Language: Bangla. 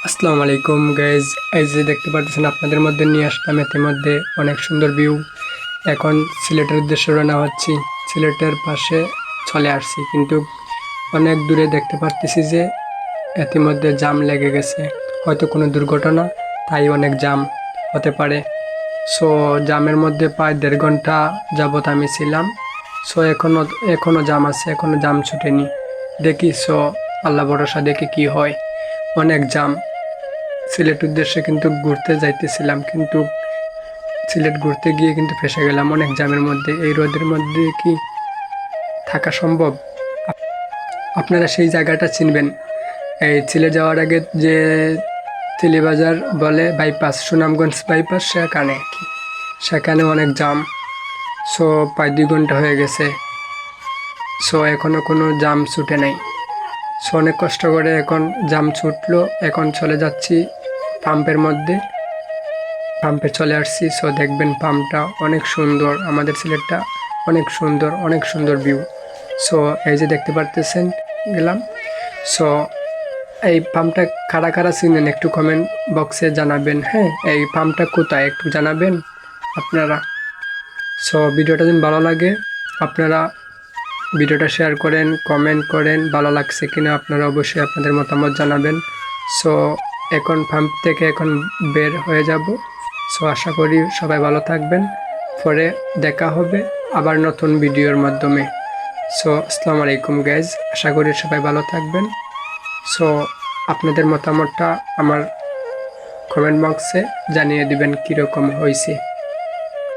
আসসালামু আলাইকুম গাইজ। এই যে দেখতে পাচ্ছেন আপনাদের মধ্যে নিয়ে আসলাম এর মধ্যে অনেক সুন্দর ভিউ। এখন সিলেটের উদ্দেশ্যে রওনা হচ্ছি। সিলেটের পাশে চলে আসছি, কিন্তু অনেক দূরে দেখতে পারতেছি যে ইতিমধ্যে জাম লেগে গেছে। হয়তো কোনো দুর্ঘটনা, তাই অনেক জাম হতে পারে। সো জামের মধ্যে প্রায় 1.5 ঘন্টা যাবত আমি ছিলাম। সো এখনো জাম আছে, এখনো জাম ছুটেনি। দেখি, সো আল্লাহ ভরসা, দেখি কি হয়। অনেক জাম। সিলেট উদ্দেশ্যে কিন্তু ঘুরতে যাইতেছিলাম, কিন্তু সিলেট ঘুরতে গিয়ে কিন্তু ফেঁসে গেলাম অনেক জ্যামের মধ্যে। এই রোদের মধ্যে কি থাকা সম্ভব? আপনারা সেই জায়গাটা চিনবেন। এই সিলেট যাওয়ার আগে যে তেলিবাজার বলে বাইপাস, সুনামগঞ্জ বাইপাস, সেখানে অনেক জাম। সো প্রায় 2 ঘন্টা হয়ে গেছে। সো এখনো কোনো জাম ছুটে নাই। সো অনেক কষ্ট করে এখন জাম ছুটলো। এখন চলে যাচ্ছি পাম্পের মধ্যে। পাম্পে চলে আসছি। সো দেখবেন পাম্পটা অনেক সুন্দর, আমাদের সিলেটটা অনেক সুন্দর, অনেক সুন্দর ভিউ। সো এই যে দেখতে পারতেছেন গেলাম। সো এই পাম্পটা কারা কারা চিনেন একটু কমেন্ট বক্সে জানাবেন। হ্যাঁ, এই পাম্পটা কোথায় একটু জানাবেন আপনারা। সো ভিডিওটা যদি ভালো লাগে আপনারা ভিডিওটা শেয়ার করেন, কমেন্ট করেন ভালো লাগছে কিনা। আপনারা অবশ্যই আপনাদের মতামত জানাবেন। সো এখন পাম্প থেকে এখন বের হয়ে যাব। সো আশা করি সবাই ভালো থাকবেন। পরে দেখা হবে আবার নতুন ভিডিওর মাধ্যমে। সো আসসালামু আলাইকুম গাইজ, আশা করি সবাই ভালো থাকবেন। সো আপনাদের মতামতটা আমার কমেন্ট বক্সে জানিয়ে দিবেন কীরকম হয়েছে।